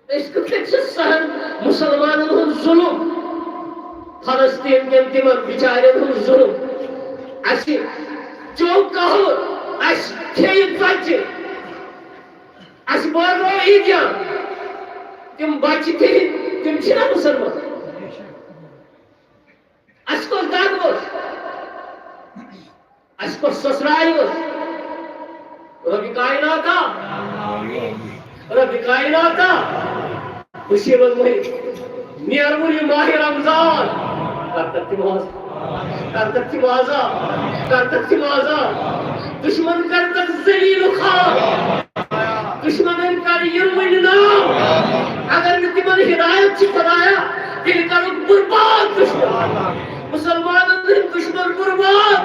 عشق سہن مسلمان ظلم فلسطین کن تم بچارن ظلم چوکہ ژچہ بٲگرو عیدیان تم بچہ تم چھنا مسلمان کس دگ کس سسرائی رب کائناتا خوشی من نیرمو یہ ماہ رمضان کرتک تم آزاد دشمن کرتک ذلیل و خوار دشمن کر یرمن نام اگر تمن ہدایت چھ خدایا تیل کرو برباد دشمن مسلمانن دشمن برباد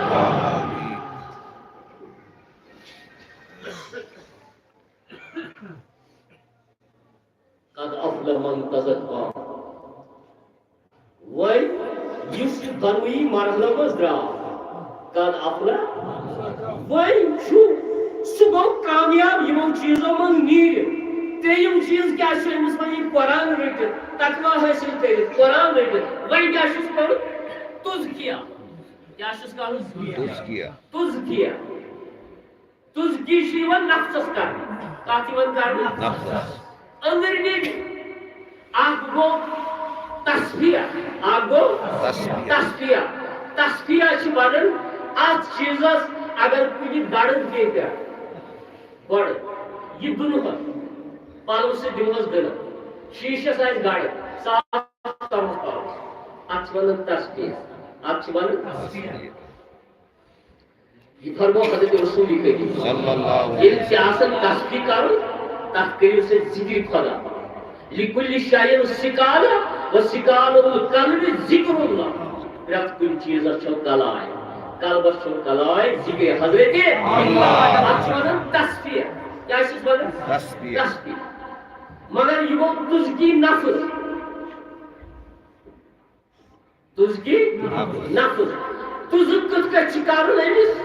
قد افلح من تزکا وی یس دنوی مرحلہ مز درا قد افلح وی چھو سہ گو کامیاب یمو چیزوں من نیر تریم چیز کیا امس وی قرآن رٹت تقوی حاصل کرت قرآن رٹت وی کیا کر تزکیہ کیا تزکی نفسس کر کت اندر گو تصفیہ ونان ات چیزس اگر کن گڑ پہ گڑ یہ دنہ پلو سے دمس دل شیشس آس گڑ صاف کرمس پلو ات ونان تصفیہ یہ فرمو حضرت رسول کریم یل تصفیہ کر تک کرو سے ذکر خدا لکل شاعر سکالہ و سکال القلب ذکر اللہ پرت کن چیز چھو کلائے قلبس چھو کلائے ذکر حضرت اللہ تصفیہ کیا تصفیہ مگر یہ گو تزکی نفس تزک کت کچھ کرن امس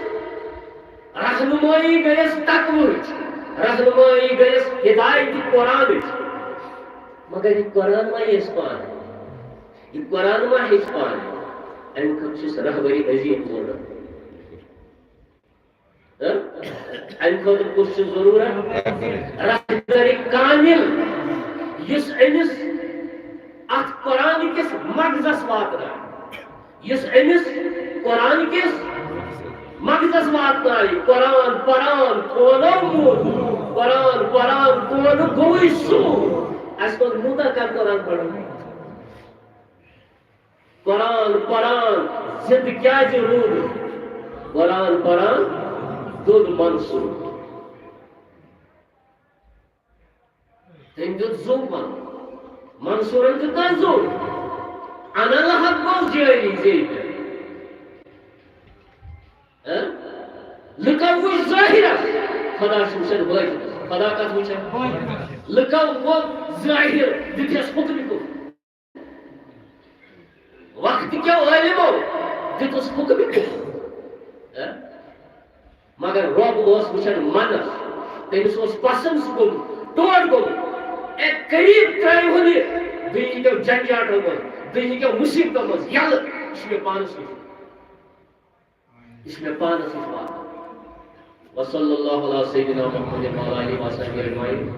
رہنمائی گیس تقویچ رہنمائی گیس ہدایت قرآن مگر یہ قرآن ما یہ پان یہ قرآن ما ہے پان ام خطس رہبری عظیم بولنا ام خطر کچھ ضرورت رہبری کامل یس امس ات قرآن کس مغزس واتنا یس امس قرآن کس مغزس واتنا قرآن پران کونو قرآن کونو گوئی سو اس کو مودا کر قرآن پڑھو قرآن زد کیا ضرور قرآن دود منصور تم دود زو منصور دود زو انا لحق باز جاری زید لکا وہ ظاہرہ خدا شمشن باید خدا کا وچھن لکا وہ ظاہر دتیس حکم کو وقت کیا علمو دتس حکم کو مگر رب اس وچھن منس تمس اس پسند کو توڑ گو ایک قریب ترائی ہونی دنیا کے جنجاٹ ہو گئے دنیا کے مصیبت مز یل اس میں پانس وصلی اللہ علیہ سیدنا محمد وعلی آلہ وصحبہ اجمعین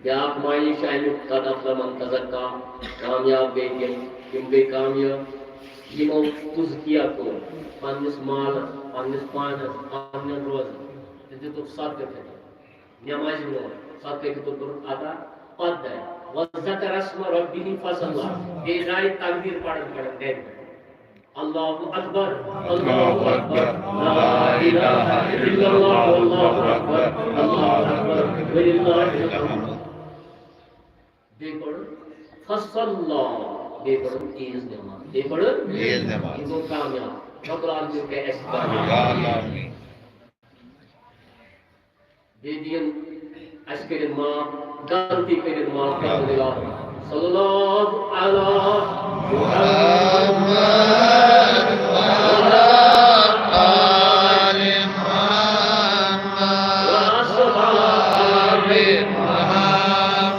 یا آپ معنی شاہد قد افلح من تزکا کامیاب گئی تم گئی کامیاب یمو تزکیہ کو پنس مال پنس پانس پنن روز دتک صدقہ نماز مول صدقہ تو عطا پد ہے وذکر اسم ربہ فصلى یہ رائے تکبیر پڑھن دے اللہ اکبر لا الہ الا اللہ اللہ اکبر وللہ الحمد دے پڑھ فصلى دے پڑھ عیز نماز دے پڑھ عیز نماز یہ کامیاب رب العالمین کے اسباب یا اللہ دے دین اشکر ما غلطی کرن ما صلی اللہ علیہ محمد